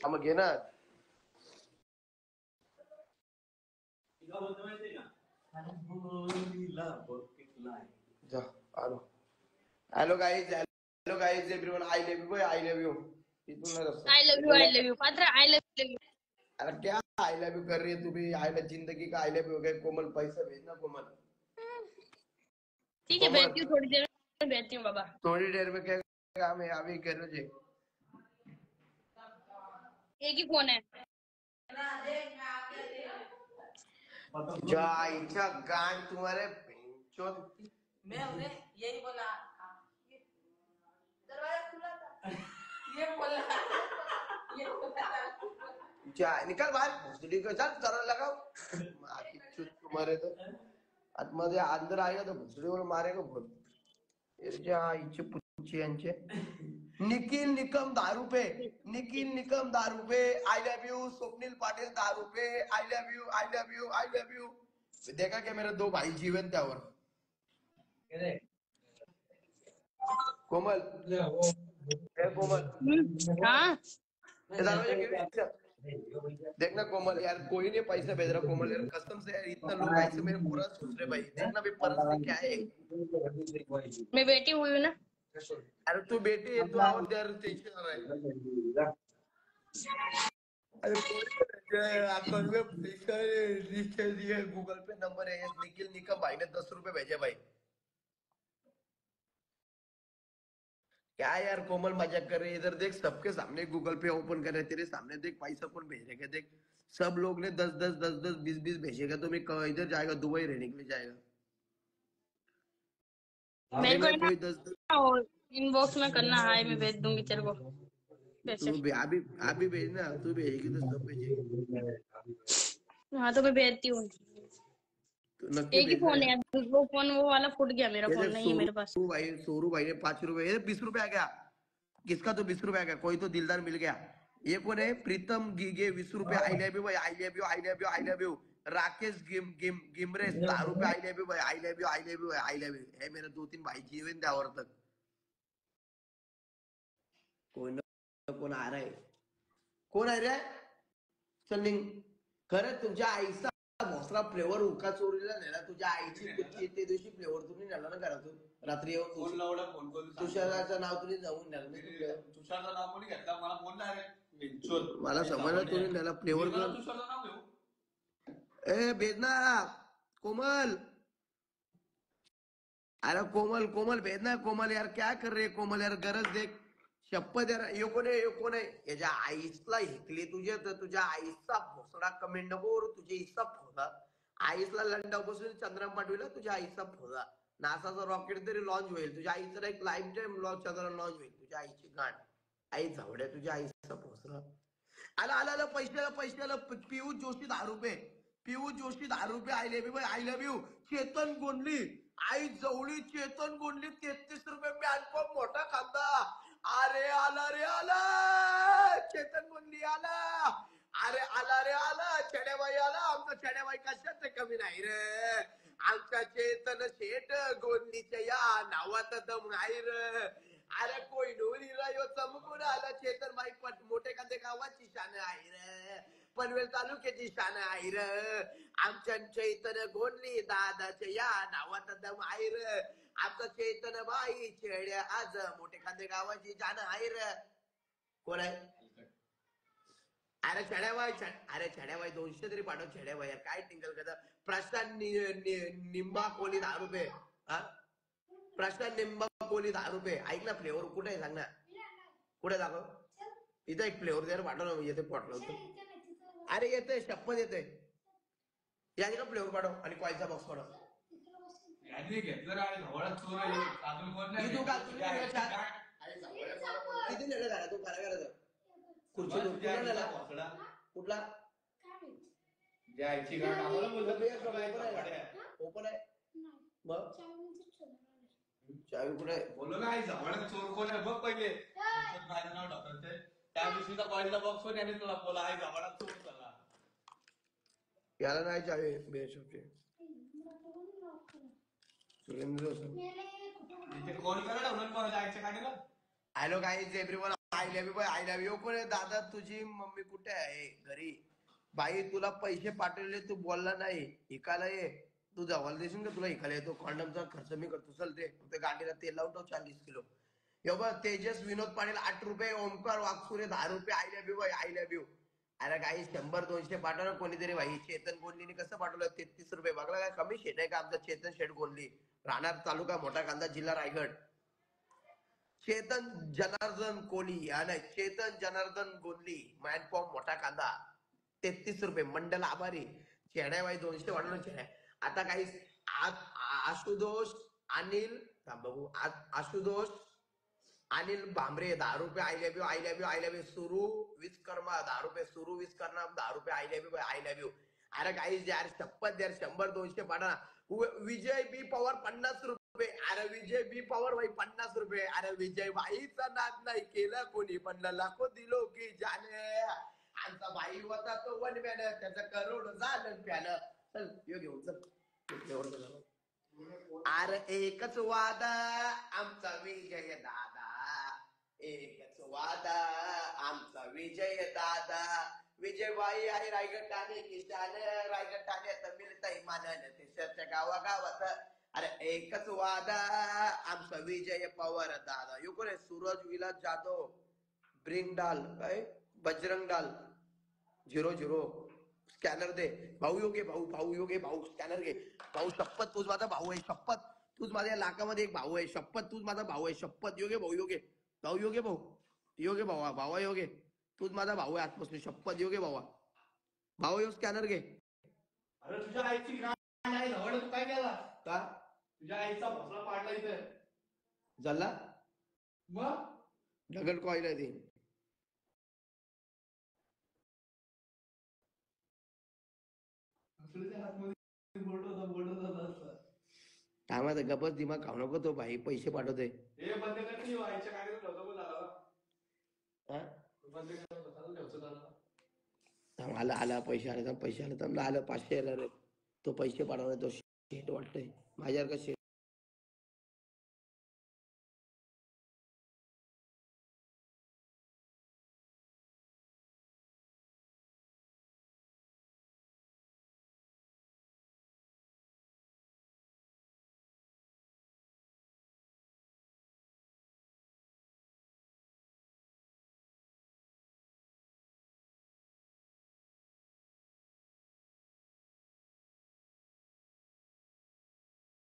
मग घे ना. जा आलो. Hello guys, hello guys everyone, I love you, I love you. I love you पात्र, आई लव यू. अरे क्या आई लव यू कर रही है तू भी? आई लव जिंदगी का आई लव यू गए. कोमल पैसा भेजना कोमल. ठीक है भेजती हूँ, थोड़ी देर में भेजती हूँ बाबा. थोड़ी देर में क्या काम है अभी करो जी. एक ही फोन है. जायच्या गाण तुम्हारे मैं उन्हें यही बोला. दरवाजा खुला था. ये बोला निकाल बाहर भोसडी को चल जरा लगाओ. आखी चुत तुम्हारे तो आतमध्ये अंदर आएगा तो भोसडीवर मारेगा बहुत. आईचे पुच्चे यांचे. निखिल निकम 10 रुपये. निखिल निकम 10 रुपये. आई लव यू. स्वप्नील पाटिल 10 रुपये. आई love you, I love you, I love you. देखा क्या मेरे 2 भाई जीवन त्यावर. कोमल कोमल हाँ देखना कोमल यार, कोई नहीं पैसा भेज रहा कोमल यार, कसम से यार इतना लोग ऐसे मेरे बुरा सोच रहे भाई. देखना भाई परिस्थिति क्या है. मैं बेटी हुई हूँ ना. अरे तू बेटी है, तू और यार टेंशन रहा है. अरे अकाउंट में पैसा रिचार्ज दिया, गूगल पे नंबर है. निखिल निकम भाई ने 10 रुपए भेजे भाई. क्या यार कोमल मजाक कर रही है. इधर देख, सबके सामने गूगल पे ओपन कर रहे, तेरे सामने देख पैसा कौन भेजेगा. देख सब लोग ने 10-10 20-20 भेजेगा तो मैं इधर जाएगा, दुबई रहने के लिए जाएगा. मेरे को कोई 10 इनबॉक्स में करना है, मैं भेज दूंगी तेरे को पैसे. तू अभी भेजना, तू भेजेगी तो सब भेजेगी. हाँ तो मैं भेजती हूँ. एक ही फोन है, वो फोन वो वाला फूट गया, मेरा फोन नहीं है मेरे पास. सोरू भाई ने 5 रुपए 20 रुपए आ गया. किसका तो 20 रुपए आ गया, कोई तो दिलदार मिल गया. ये कौन है? प्रीतम गिगे 20 रुपए. आई लव यू भाई, I love you, I love you, I love you. Rakesh Ghimire 10 रुपए. आई लव यू भाई, I love you, I love you, I love you. है मेरे 2-3 भाई जीवन त्यावर तक. कोण आ रहा है? कोण आहे रे? चल निघ. खरं तुमच्या आईचा भोसरा फ्लेवर उका चोरीला नेला. तुझ्या आईची कुच्ची ते दिवशी फ्लेवर तुम्ही नेला ना घरातून रात्री येऊन. फोन तुषाराचं नाव तुम्ही जाऊन नेला. तुषारचं नाव कोणी घेतला मला बोलला रे. मला समजलं तुम्ही नेला फ्लेवर. तुषारचं नाव घेऊ. ए भेजना कोमल. अरे कोमल कोमल भेजना कोमल यार, क्या कर रही है कोमल यार. गरज देख शपथ यार. यो कोण आहे याच्या आईसला हिकली तुझे तर तुझ्या आईचा भोसडा कमेंट नको. तुझ्या आईचा फोदा आईसला लंडा बसून चंद्रम पाठविला. तुझ्या आईचा फोदा नासाचा रॉकेट तरी लॉन्च होईल. तुझ्या आईचा एक लाईफ टाइम चंद्र लॉन्च होईल. तुझ्या आईची गाठ आई झावड्या. तुझ्या आईचा भोसडा आला पैशाला. पियुष जोशी 10 रुपये. पियुष जोशी 10 रुपये. आई लव यू भाई, आई लव यू. चेतन गोंडली आई जवळी. चेतन गोंडली 33 रुपये. मॅनपॉप मोठा खांदा. अरे आला रे आला. चेतन गोंडली आला. अरे आला रे आला. छड्याबाई आला. आमचा छड्याबाई कशाच कमी नाही रे. आमचा चेतन शेठ गोंडलीच्या या नावात दम आहे रे. अरे कोई नोरीला यो चमकून आला. चेतन बाई मोठे कांदे गावाची शान आहे रे. पनवेल तालुक्याची शान आहे रे. आमच्या चैतन गोंडली दादाच्या या नावात दम आहे रे. आमचा चैतन बाई छेड्या आज मोठे खांदे गावाची जाण आहे रे. कोण आहे? अरे छड्याबाई. अरे छड्याबाई 200 तरी पाठव. छड्याबाई यार काय टिंगल करता. प्रशांत निंबा कोली 10 रुपये. हा प्रशांत निंबा कोली 10 रुपये. ऐक ना फ्लेवर कुठे आहे सांग ना. कुठे दाखव. इथं एक फ्लेवर द्यायला पाठव ना. येते पॉटला. अरे येते शपथ येते. याने का फ्लेवर पाठव आणि कॉईलचा बॉक्स पाठव. किती नेलं झाला तू काय करायचं. खुर्ची कुठला ओपन आहे मग चावी कुठे बोललो ना आई जवळच चोर कोण आहे बघ पहिले. नाव टाकते त्या दिवशीचा कॉलेजला बॉक्स पण याने तुला बोला आई जवळच चोर झाला. याला नाही चावी बेशोचे. सुरेंद्र कोण करायला म्हणून जायचं काय. Hello guys everyone. I love you bye I love you. कोण दादा तुझी मम्मी कुठे आहे? घरी. बाई तुला पैसे पाठवले तू बोलला नाही. इकायला ये. तू जवळ देशील का? तुला इकायला येतो. कॉन्डमचा खर्च मी करतो. चल ते गाडीला तेल लावून ठेव 40 किलो. बघ तेजस विनोद पाटील 8 रुपये. ओमकार वागसुरे 10 रुपये. I love you bye I love you. अरे काही 100-200 पाठवलं कोणीतरी भाई. चेतन गोंडलीने कसं पाठवलं? 33 रुपये. बघला काय कमी शेट आहे का आमचा चेतन शेट गोंडली? राहणार तालुका मोठा कांदा जिल्हा रायगड. चेतन जनार्दन कोहली आणि चेतन जनार्दन गोंदली मॅनपॉम मोठा कांदा 33 रुपये. मंडल आभारी. चेड्या बाई 200 वाढवलं चेड्या. आता काही आशुतोष अनिल बघू आशुतोष अनिल भांबरे 10 रुपये. I love you I love you I love you. सुरू विश्वकर्मा 10 रुपये. सुरू विश्वकर्मा 10 रुपये. I love you I love you. अरे काही यार शपथ यार 100-200 पाठा. विजय बी पवार 50 रुपये. अरे विजय बी पवार भाई 50 रुपये. अरे विजय भाईचा नाद नाही केला कोणी पण लाखो दिलो की जाने. आमचा भाई होता तो वन मॅन. त्याचं करोड झालं प्यानं. चल यो घेऊन चल. अरे एकच वादा आमचा विजय दादा. एकच वादा आमचा विजय दादा. विजय भाई आहे रायगड ठाणे किसान. रायगड ठाण्यात मिळतंय मानन तिसऱ्या गावागावात. अरे एकच वादा आमचा विजय पवार दादा. यो कोण आहे? सूरज विलास जाधव ब्रिंग डाल काय बजरंग डाल 00 स्कॅनर दे. भाऊ योगे भाऊ योगे भाऊ स्कॅनर घे. भाऊ शपथ तूच माझा भाऊ आहे. शपथ तूच माझ्या लाखामध्ये एक भाऊ आहे. शपथ तूच माझा भाऊ आहे. शपथ योगे भाऊ योगे भाऊ योगे भाऊ योगे भावा भावा योगे तूच माझा भाऊ आहे आजपासून. शपथ योगे भावा भाऊ यो स्कॅनर घे. अरे तुझ्या आईची गाण आहे ना तू काय केला? का तुझ्या आईचा भोसला पाडला इथे. झाला मग ढगल कॉईल आहे ती. हातमध्ये बोलत होता. थांबा गपच दिमाग खाऊ नको तो भाई पैसे पाठवतोय. हे बंद कर की आईच्या गाडीवर ठेवतो बोल झाला. हा बंद कर ठेवतो झाला. आला पैसे आले पैसे आले तर आलं 500 आलं रे. तो पैसे पाठवला तो शेट वाटतंय माझ्यावर का शेट